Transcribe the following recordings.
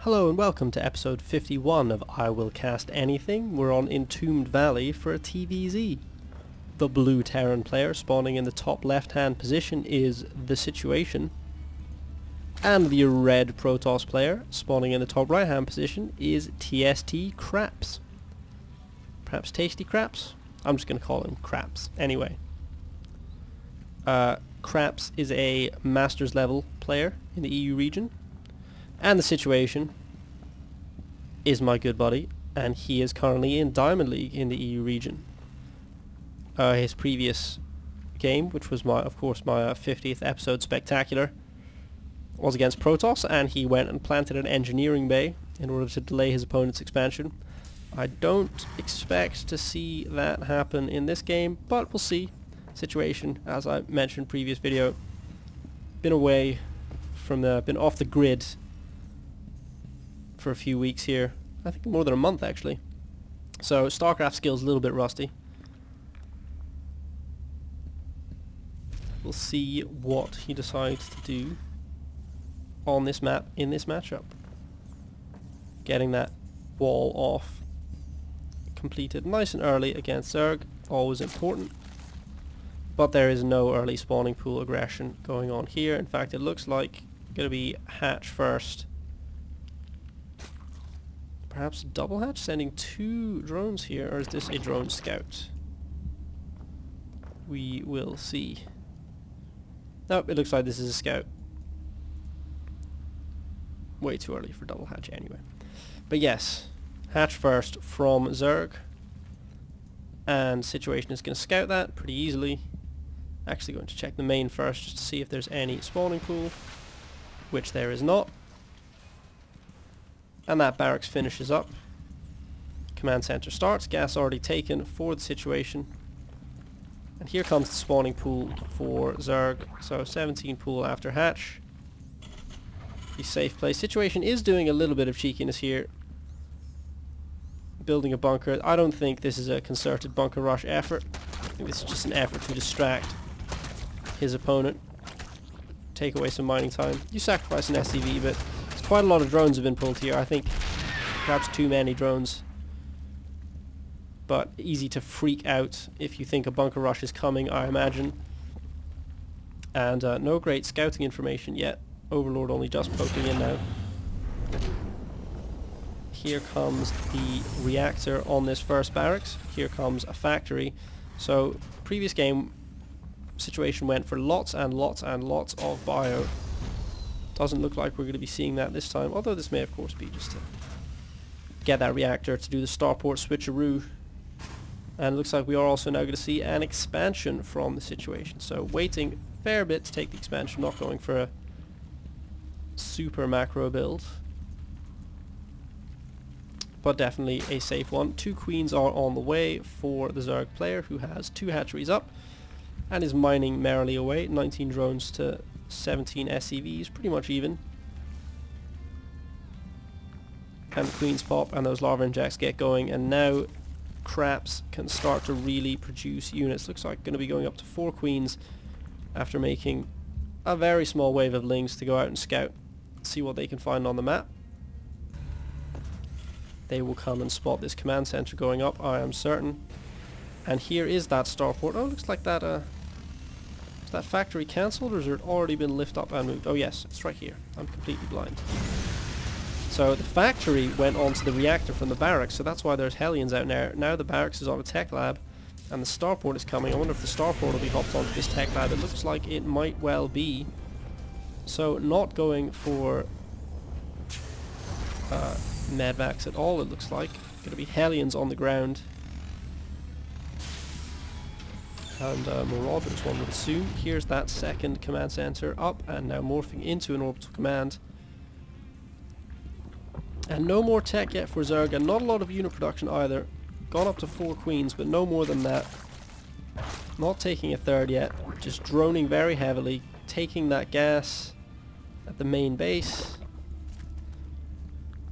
Hello and welcome to episode 51 of I Will Cast Anything. We're on Entombed Valley for a TVZ. The blue Terran player spawning in the top left hand position is TheSituation. And the red Protoss player spawning in the top right hand position is TsTCrApSs. Perhaps TsTCrApSs? I'm just going to call him Craps. Anyway. Craps is a Masters level player in the EU region. And TheSituation is my good buddy, and he is currently in Diamond League in the EU region. His previous game, which was of course my 50th episode spectacular, was against Protoss, and he went and planted an engineering bay in order to delay his opponent's expansion. I don't expect to see that happen in this game, but we'll see. Situation, as I mentioned previous video, been off the grid for a few weeks here. I think more than a month actually. So Starcraft skills a little bit rusty. We'll see what he decides to do on this map in this matchup. Getting that wall off completed nice and early against Zerg, always important. But there is no early spawning pool aggression going on here. In fact, it looks like going to be hatch first. Perhaps double hatch, sending 2 drones here, or is this a drone scout? We will see. Nope, it looks like this is a scout. Way too early for double hatch anyway. But yes, hatch first from Zerg. And Situation is going to scout that pretty easily. Actually going to check the main first just to see if there's any spawning pool, which there is not. And that barracks finishes up. Command center starts, gas already taken for TheSituation. And here comes the spawning pool for Zerg. So 17 pool after hatch. Pretty safe place. Situation is doing a little bit of cheekiness here. Building a bunker. I don't think this is a concerted bunker rush effort. I think this is just an effort to distract his opponent. Take away some mining time. You sacrifice an SCV, but quite a lot of drones have been pulled here. I think perhaps too many drones. But easy to freak out if you think a bunker rush is coming, I imagine. And no great scouting information yet. Overlord only just poking in now. Here comes the reactor on this first barracks. Here comes a factory. So previous game, Situation went for lots and lots and lots of bio. Doesn't look like we're going to be seeing that this time, although this may of course be just to get that reactor to do the starport switcheroo. And it looks like we are also now going to see an expansion from TheSituation. So waiting a fair bit to take the expansion, not going for a super macro build. But definitely a safe one. 2 queens are on the way for the Zerg player, who has 2 hatcheries up and is mining merrily away. 19 drones to 17 SCVs, pretty much even. And the queens pop and those lava injects get going, and now Craps can start to really produce units. Looks like going to be going up to 4 queens after making a very small wave of lings to go out and scout, see what they can find on the map. They will come and spot this command center going up, I am certain. And here is that starport. Oh, looks like that is that factory cancelled, or has it already been lifted up and moved? Oh yes, it's right here. I'm completely blind. So the factory went onto the reactor from the barracks, so that's why there's Hellions out there. Now the barracks is on a tech lab, and the starport is coming. I wonder if the starport will be hopped onto this tech lab. It looks like it might well be. So not going for medvacs at all, it looks like. Going to be Hellions on the ground. And Marauders, one would assume. Here's that second command center up and now morphing into an orbital command. And no more tech yet for Zerg, and not a lot of unit production either. Gone up to 4 queens, but no more than that. Not taking a third yet, just droning very heavily, taking that gas at the main base.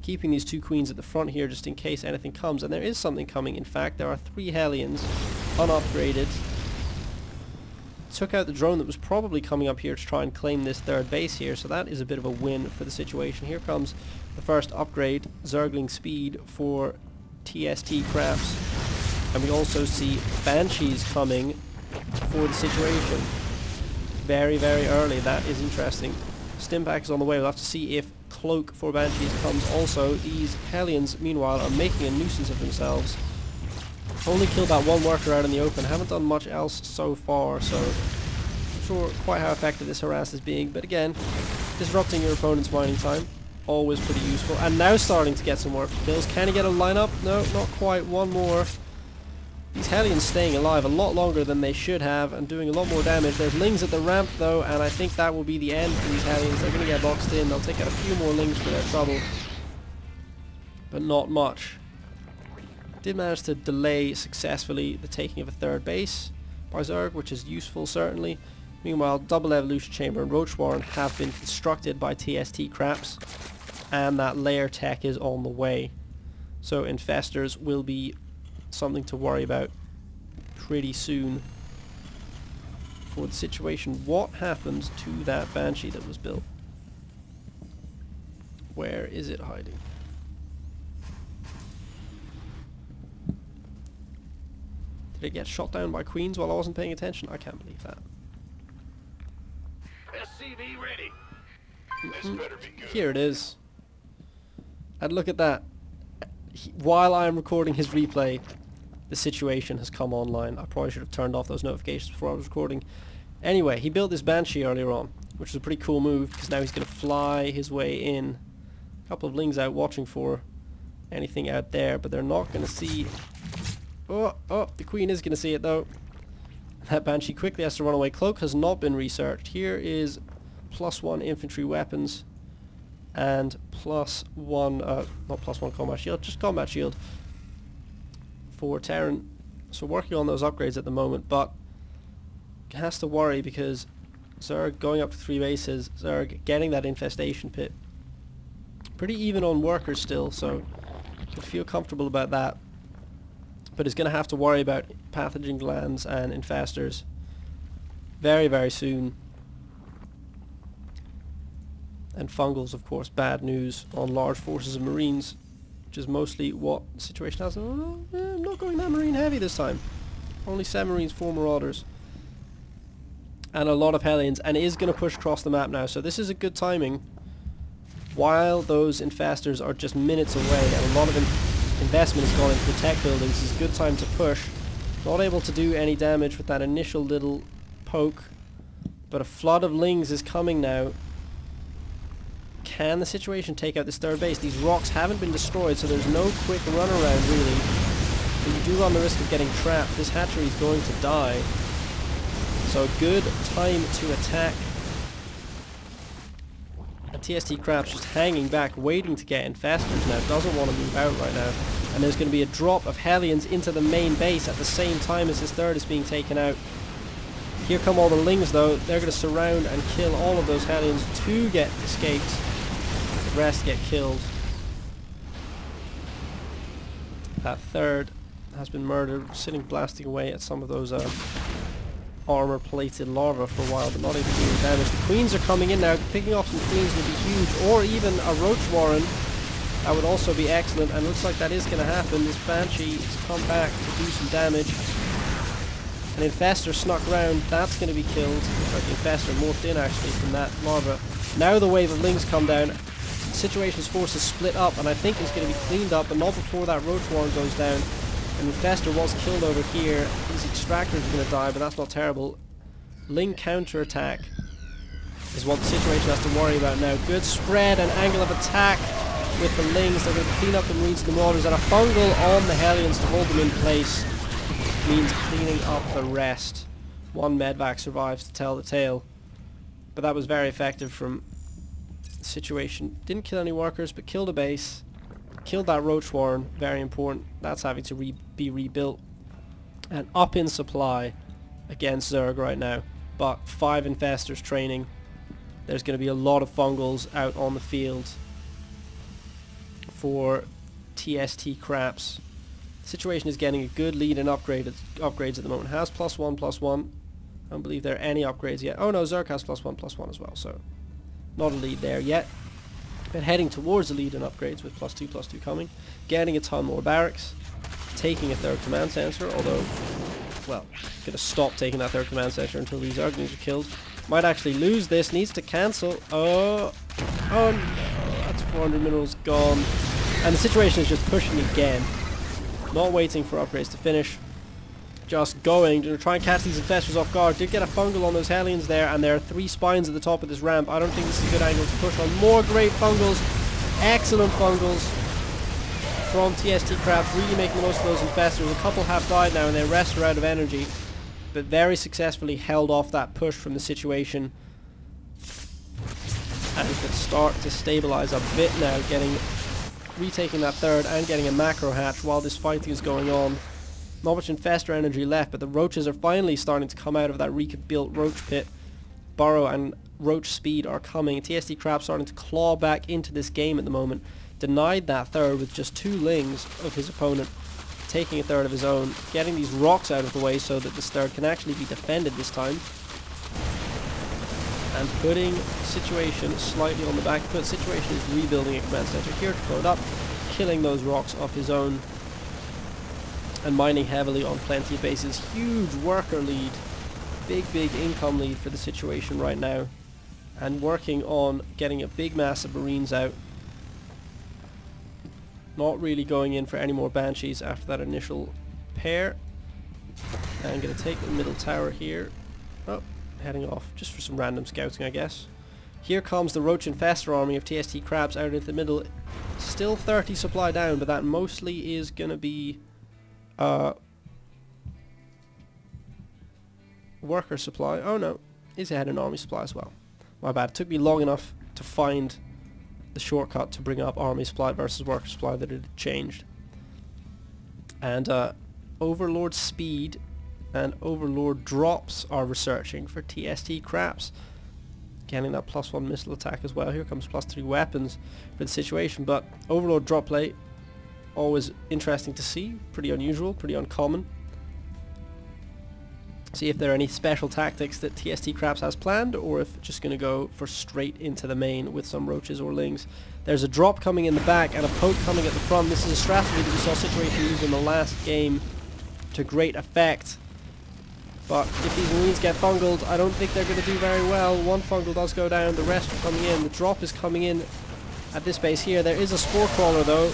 Keeping these 2 queens at the front here just in case anything comes, and there is something coming. In fact, there are 3 Hellions unupgraded took out the drone that was probably coming up here to try and claim this third base here, so that is a bit of a win for the situation. Here comes the first upgrade, Zergling speed for TsTCrApSs, and we also see Banshees coming for the situation. Very, very early. That is interesting. Stimpack is on the way. We'll have to see if Cloak for Banshees comes also. These Hellions, meanwhile, are making a nuisance of themselves. Only killed that one worker out in the open. Haven't done much else so far, so I'm sure quite how effective this harass is being. But again, disrupting your opponent's mining time, always pretty useful. And now starting to get some more kills. Can he get a lineup? No, not quite. One more. These Hellions staying alive a lot longer than they should have and doing a lot more damage. There's Lings at the ramp though, and I think that will be the end for these Hellions. They're going to get boxed in. They'll take out a few more Lings for their trouble, but not much. Did manage to delay successfully the taking of a third base by Zerg, which is useful certainly. Meanwhile, double evolution chamber and roach warren have been constructed by TsTCrApSs, and that layer tech is on the way. So infestors will be something to worry about pretty soon for the situation. What happened to that Banshee that was built? Where is it hiding? Did it get shot down by Queens while I wasn't paying attention? I can't believe that. SCV ready. This better be good. Here it is. And look at that. While I am recording his replay, the situation has come online. I probably should have turned off those notifications before I was recording. Anyway, he built this Banshee earlier on, which is a pretty cool move, because now he's going to fly his way in. A couple of Lings out watching for anything out there, but they're not going to see... Oh, the Queen is going to see it though. That Banshee quickly has to run away. Cloak has not been researched. Here is +1 infantry weapons and +1, not +1 combat shield, just combat shield for Terran. So working on those upgrades at the moment, but has to worry because Zerg going up to 3 bases, Zerg getting that infestation pit. Pretty even on workers still, so could feel comfortable about that. But is going to have to worry about pathogen glands and infestors very, very soon. And fungals, of course, bad news on large forces of Marines, which is mostly what the situation has. I'm not going that Marine heavy this time. Only 7 Marines, 4 Marauders. And a lot of Hellions, and is going to push across the map now. So this is a good timing. While those infestors are just minutes away, and a lot of investment has gone into the tech buildings, it's a good time to push. Not able to do any damage with that initial little poke, but a flood of Lings is coming now. Can the situation take out this third base? These rocks haven't been destroyed, so there's no quick runaround really. But you do run the risk of getting trapped. This hatchery is going to die. So a good time to attack. And TsTCrApSs just hanging back, waiting to get infestors now. Doesn't want to move out right now. And there's going to be a drop of Hellions into the main base at the same time as his third is being taken out. Here come all the Lings though. They're going to surround and kill all of those Hellions. 2 get escaped. The rest get killed. That third has been murdered, sitting blasting away at some of those armor-plated larvae for a while, but not able to do any damage. The Queens are coming in now. Picking off some Queens would be huge, or even a Roach Warren. That would also be excellent, and looks like that is going to happen. This Banshee has come back to do some damage. An Infestor snuck round. That's going to be killed. Looks like the Infestor morphed in actually from that larva. Now the wave of Lings come down. Situation's forces split up, and I think it's going to be cleaned up, but not before that Roach Warren goes down. And Infestor was killed over here. These extractors are going to die, but that's not terrible. Ling counterattack is what the situation has to worry about now. Good spread and angle of attack with the Lings. They're going to clean up the Marines and the Marauders, and a fungal on the Hellions to hold them in place means cleaning up the rest. 1 medvac survives to tell the tale. But that was very effective from the situation. Didn't kill any workers, but killed a base. Killed that Roach Warren, very important. That's having to be rebuilt. And up in supply against Zerg right now. But 5 infestors training. There's going to be a lot of fungals out on the field for TsTCrApSs. The situation is getting a good lead in upgrades at the moment. Has +1/+1. I don't believe there are any upgrades yet. Oh no, Zerg has +1/+1 as well, so not a lead there yet. But heading towards the lead in upgrades with +2/+2 coming. Getting a ton more barracks. Taking a third command center, although, well, gonna stop taking that third command center until these Zerglings are killed. Might actually lose this, needs to cancel. Oh no, that's 400 minerals gone. And the situation is just pushing again. Not waiting for upgrades to finish. Just going to try and catch these infestors off guard. Did get a fungal on those Hellions there, and there are 3 spines at the top of this ramp. I don't think this is a good angle to push on. More great fungals. Excellent fungals from TsTCrApSs, really making the most of those infestors. A couple have died now and the rest are out of energy, but very successfully held off that push from the situation. And could start to stabilize a bit now, retaking that third and getting a macro hatch while this fighting is going on. Not much infestor energy left, but the roaches are finally starting to come out of that rebuilt roach pit. Burrow and roach speed are coming. TsTCrApSs starting to claw back into this game at the moment. Denied that third with just 2 lings of his opponent, taking a third of his own, getting these rocks out of the way so that this third can actually be defended this time. And putting Situation slightly on the back foot. Situation is rebuilding a command center here to float up, killing those rocks of his own, and mining heavily on plenty of bases. Huge worker lead, big income lead for the Situation right now, and working on getting a big mass of Marines out. Not really going in for any more Banshees after that initial pair. And I'm going to take the middle tower here. Oh, heading off just for some random scouting, I guess. Here comes the Roach Infestor army of TsTCrApSs out into the middle. Still 30 supply down, but that mostly is going to be worker supply. Oh no, he's ahead in army supply as well. My bad. It took me long enough to find the shortcut to bring up army supply versus worker supply that it had changed. And Overlord speed and Overlord drops are researching for TsTCrApSs. Getting that +1 missile attack as well. Here comes +3 weapons for the Situation, but Overlord drop play, always interesting to see. Pretty unusual, pretty uncommon. See if there are any special tactics that TsTCrApSs has planned, or if just going to go for straight into the main with some roaches or lings. There's a drop coming in the back and a poke coming at the front. This is a strategy that we saw Situation use in the last game to great effect. But if these Marines get fungled, I don't think they're going to do very well. One fungal does go down, the rest are coming in. The drop is coming in at this base here. There is a spore crawler though.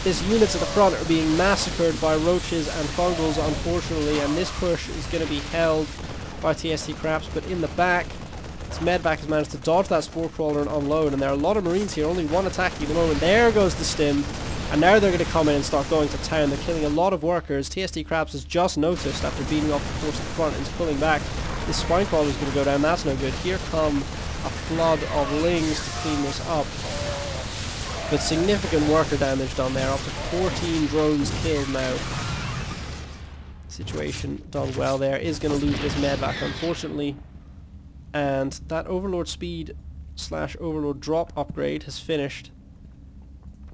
These units at the front are being massacred by roaches and fungals, unfortunately, and this push is going to be held by TsTCrApSs. But in the back, this medvac has managed to dodge that spore crawler and unload, and there are a lot of Marines here, only one attacking at the moment. There goes the stim, and now they're going to come in and start going to town. They're killing a lot of workers. TsTCrApSs has just noticed, after beating off the force at the front, and is pulling back. This spine crawler is going to go down, that's no good. Here come a flood of lings to clean this up. But significant worker damage done there, up to 14 drones killed now. Situation done well there. Is going to lose this medvac, unfortunately. And that Overlord speed / Overlord drop upgrade has finished.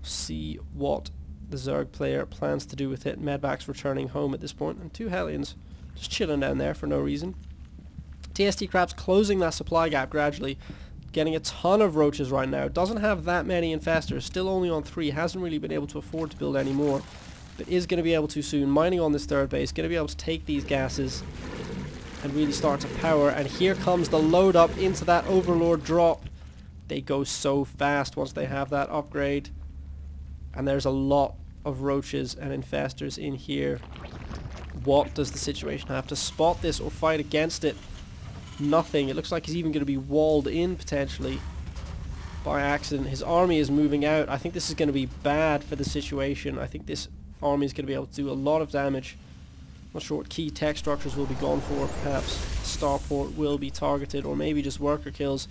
See what the Zerg player plans to do with it. Medvac's returning home at this point, and 2 Hellions just chilling down there for no reason. TsTCrApSs closing that supply gap gradually. Getting a ton of roaches right now. Doesn't have that many infestors. Still only on 3. Hasn't really been able to afford to build any more. But is going to be able to soon. Mining on this third base. Going to be able to take these gases and really start to power. And here comes the load up into that Overlord drop. They go so fast once they have that upgrade. And there's a lot of roaches and infestors in here. What does the Situation have to spot this or fight against it? Nothing. It looks like he's even going to be walled in potentially by accident. His army is moving out. I think this is going to be bad for the Situation. I think this army is going to be able to do a lot of damage. Not sure what key tech structures will be gone for. Perhaps starport will be targeted, or maybe just worker kills.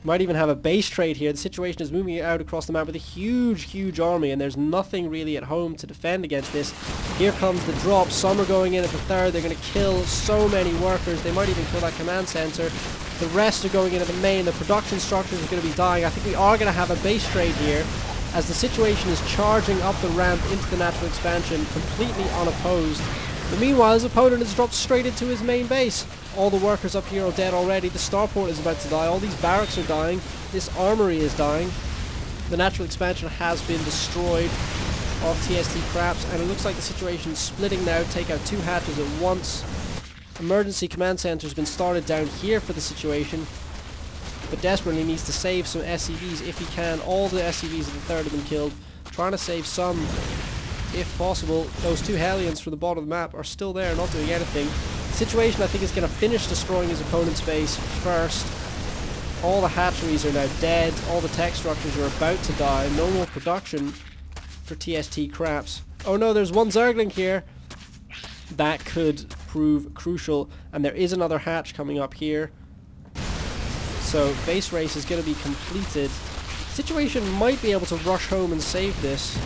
Might even have a base trade here. The Situation is moving out across the map with a huge army, and there's nothing really at home to defend against this. Here comes the drop. Some are going in at the third. They're going to kill so many workers. They might even kill that command center. The rest are going in at the main. The production structures are going to be dying. I think we are going to have a base trade here, as the Situation is charging up the ramp into the natural expansion completely unopposed. But meanwhile, his opponent has dropped straight into his main base. All the workers up here are dead already. The starport is about to die. All these barracks are dying. This armory is dying. The natural expansion has been destroyed of TsTCrApSs, and it looks like the situation is splitting now. Take out 2 hatches at once. Emergency command center has been started down here for the situation, but desperately needs to save some SCVs if he can. All the SCVs of the third have been killed. Trying to save some, if possible. Those 2 Hellions from the bottom of the map are still there, not doing anything. Situation, I think, is going to finish destroying his opponent's base first. All the hatcheries are now dead. All the tech structures are about to die. No more production for TsTCrApSs. Oh no, there's 1 Zergling here. That could prove crucial. And there is another hatch coming up here. So base race is going to be completed. Situation might be able to rush home and save this.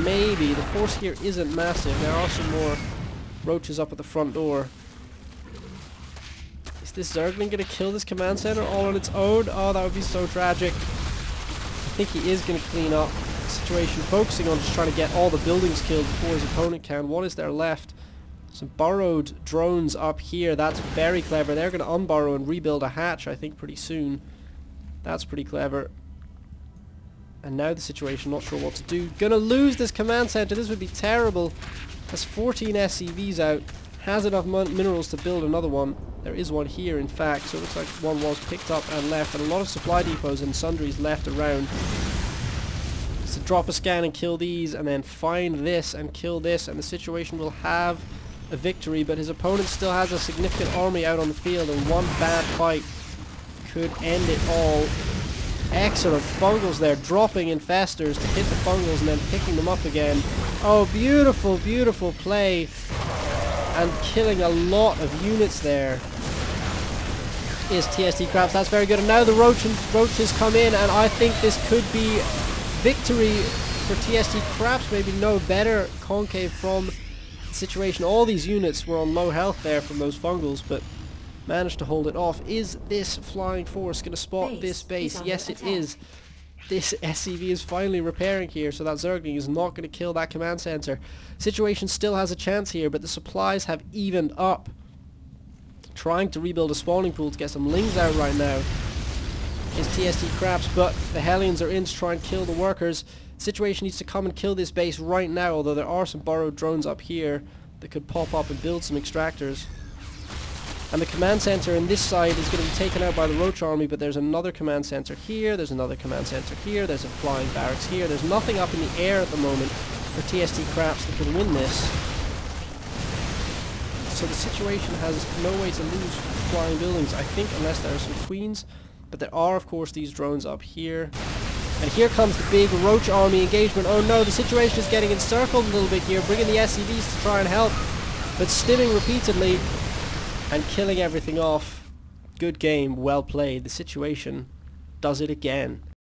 Maybe. The force here isn't massive. There are some more roaches up at the front door. Is this Zergling going to kill this command center all on its own? Oh, that would be so tragic. I think he is going to clean up the situation, focusing on just trying to get all the buildings killed before his opponent can. What is there left? Some burrowed drones up here. That's very clever. They're going to unburrow and rebuild a hatch, I think, pretty soon. That's pretty clever. And now the situation, not sure what to do. Gonna lose this command center. This would be terrible. Has 14 SCVs out. Has enough minerals to build another one. There is one here, in fact. So it looks like one was picked up and left. And a lot of supply depots and sundries left around. So drop a scan and kill these. And then find this and kill this. And the situation will have a victory. But his opponent still has a significant army out on the field. And one bad fight could end it all. Excellent fungals there, dropping infestors to hit the fungals and then picking them up again. Oh, beautiful, beautiful play. And killing a lot of units there is TsTCrApSs. That's very good. And now the roaches come in, and I think this could be victory for TsTCrApSs. Maybe no better concave from the situation. All these units were on low health there from those fungals, but managed to hold it off. Is this flying force going to spot this base? Yes, it is. This SCV is finally repairing here, so that Zergling is not going to kill that command center. Situation still has a chance here, but the supplies have evened up. Trying to rebuild a spawning pool to get some lings out right now is TsTCrApSs, but the Hellions are in to try and kill the workers. Situation needs to come and kill this base right now, although there are some burrowed drones up here that could pop up and build some extractors. And the command center in this side is going to be taken out by the Roach army, but there's another command center here, there's another command center here, there's a flying barracks here. There's nothing up in the air at the moment for TsTCrApSs that can win this. So the situation has no way to lose flying buildings, I think, unless there are some queens. But there are, of course, these drones up here. And here comes the big Roach army engagement. Oh no, the situation is getting encircled a little bit here, bringing the SCVs to try and help, but stimming repeatedly and killing everything off. Good game, well played. The situation does it again.